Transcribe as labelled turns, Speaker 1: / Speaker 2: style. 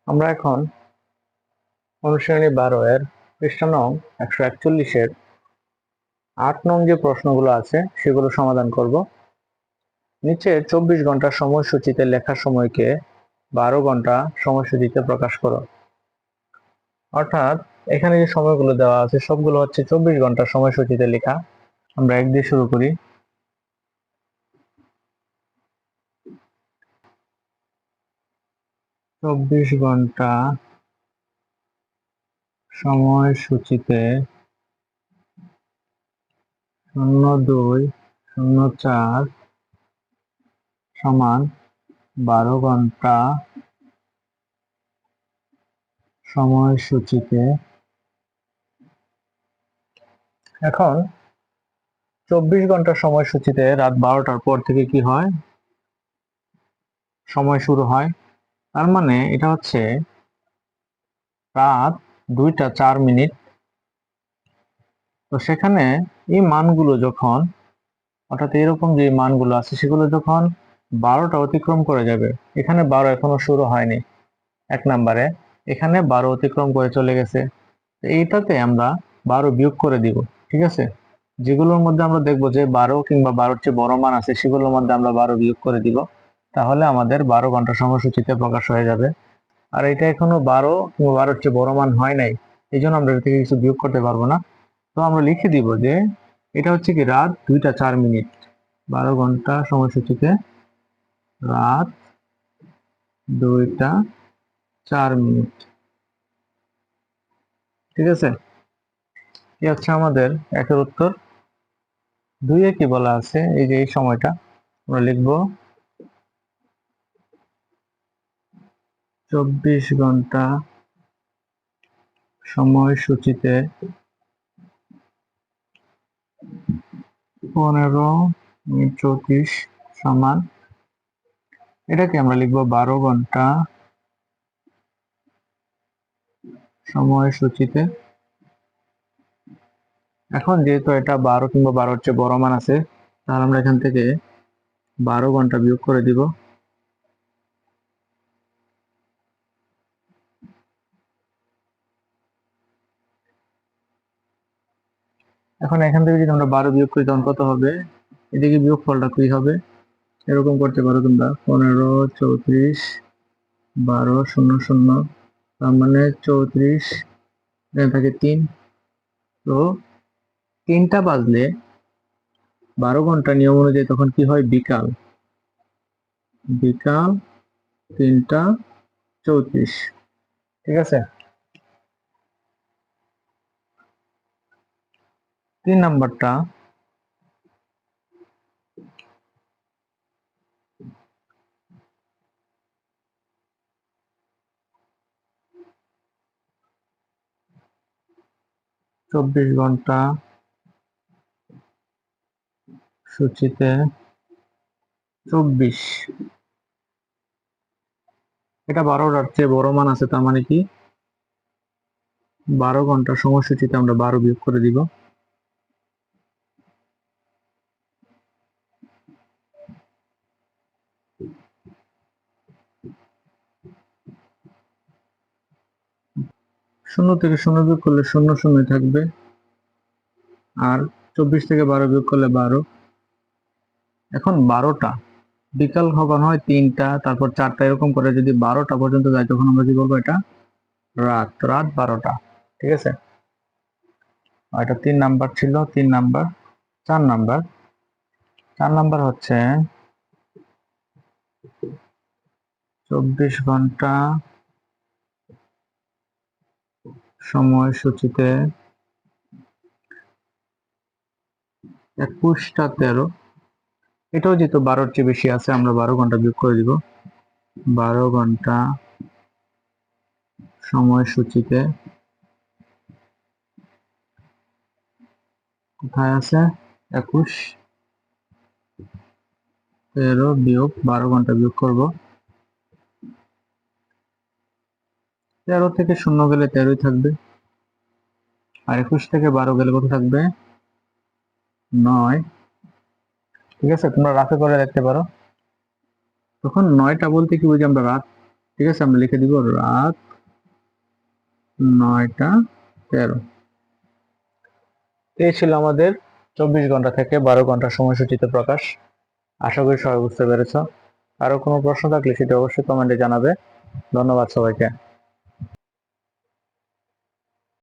Speaker 1: আমরা এখন অনুশীলনী 12 এর পৃষ্ঠা নং 141-এর 8 নং যে প্রশ্নগুলো আছে সেগুলো সমাধান করব। নিচে 24 ঘন্টার সময়সূচিতে লেখার সময়কে 12 ঘন্টা সময়সূচিতে প্রকাশ করো। অর্থাৎ এখানে যে সময়গুলো দেওয়া আছে সবগুলো হচ্ছে 24 ঘন্টার সময়সূচিতে লেখা। আমরা 1 দিয়ে শুরু করি। চব্বিশ ঘন্টা সময়সূচিতে 02-04 সমান 12 ঘন্টা সময়সূচিতে। এখন 24 ঘন্টার সময়সূচিতে রাত 12টার পর থেকে কি হয়, সময় শুরু হয়। তার মানে এটা হচ্ছে রাত 2টা 4 মিনিট। তো সেখানে এই মানগুলো যখন, অর্থাৎ এরকম যে মানগুলো আছে সেগুলো যখন 12টা অতিক্রম করে যাবে, এখানে 12 এখনো শুরু হয়নি 1 নাম্বারে, এখানে 12 অতিক্রম করে চলে গেছে। এইটাতে আমরা 12 বিয়োগ করে দিব। ঠিক আছে, যেগুলোর মধ্যে আমরা দেখবো যে 12 কিংবা 12-র চেয়ে বড় মান আছে সেগুলোর মধ্যে আমরা 12 বিয়োগ করে দিব। তাহলে আমাদের 12 ঘন্টা সময়সূচিতে প্রকাশ হয়ে যাবে। আর এটা এখনো 12 কিংবা 12-র চেয়ে বড় মান হয় নাই, এই জন্য আমরা এর থেকে কিছু বিয়োগ করতে পারবো না। তো আমরা লিখে দিব যে এটা হচ্ছে কি রাত 2টা 4 মিনিট। 12 ঘন্টা সময়সূচিতে রাত 2টা 4 মিনিট। ঠিক আছে, এই হচ্ছে আমাদের একের উত্তর। 2-এ কি বলা আছে, এই যে এই সময়টা আমরা লিখবো 24 ঘন্টা সময়সূচিতে 15:34 সমান, এটাকে আমরা লিখবো 12 ঘন্টা সময়সূচিতে। এখন যেহেতু এটা 12 কিংবা 12-র চেয়ে বড় মান আছে, তাহলে আমরা এখান থেকে 12 ঘন্টা বিয়োগ করে দিব। এখন এখান থেকে যদি আমরা 12 বিয়োগ করি তখন কত হবে, এদিকে বিয়োগ ফলটা কি হবে, এরকম করতে পারো তোমরা 15, 34, 12, 00, তার মানে 34, এখানে থাকে 3। তো 3টা বাজলে 12 ঘন্টা নিয়ম অনুযায়ী তখন কি হয়, বিকাল। বিকাল 3টা 34। ঠিক আছে, 3 নাম্বারটা চব্বিশ ঘন্টা সূচিতে 24, এটা 12টার চেয়ে বড় মান আছে, তার মানে কি 12 ঘন্টা সময়সূচিতে আমরা 12 বিয়োগ করে দিব। শূন্য থেকে 0 বিয়োগ করলে 0 থাকবে, আর 24 থেকে 12 বিয়োগ করলে 12। এখন 12টা বিকাল কখন হয়, 3টা, তারপর 4টা, এরকম করে যদি 12টা পর্যন্ত যায় তখন আমরা কি বলবো, এটা রাত। রাত 12টা। ঠিক আছে, এটা 3 নাম্বার ছিল। 3 নাম্বার। 4 নাম্বার। 4 নাম্বার হচ্ছে 24 ঘন্টা সময়সূচিতে 21টা 13, এটাও যেহেতু 12-র চেয়ে বেশি আছে, আমরা 12 ঘন্টা বিয়োগ করে দিব। 12 ঘন্টা সময়সূচিতে কোথায় আছে, 21, 13 বিয়োগ 12 ঘন্টা বিয়োগ করব। 13 থেকে 0 গেলে 13ই থাকবে, আর 21 থেকে 12 গেলে কত থাকবে, 9। ঠিক আছে, তোমরা রাফে করে দেখতে পারো। তখন 9টা বলতে কি বুঝি আমরা, রাত। ঠিক আছে, আমরা লিখে দিব রাত 9টা 13। এই ছিল আমাদের 24 ঘন্টা থেকে 12 ঘন্টা সময়সূচিতে প্রকাশ। আশা করি সবাই বুঝতে পেরেছ। আরো কোনো প্রশ্ন থাকলে সেটা অবশ্যই কমেন্টে জানাবে। ধন্যবাদ সবাইকে।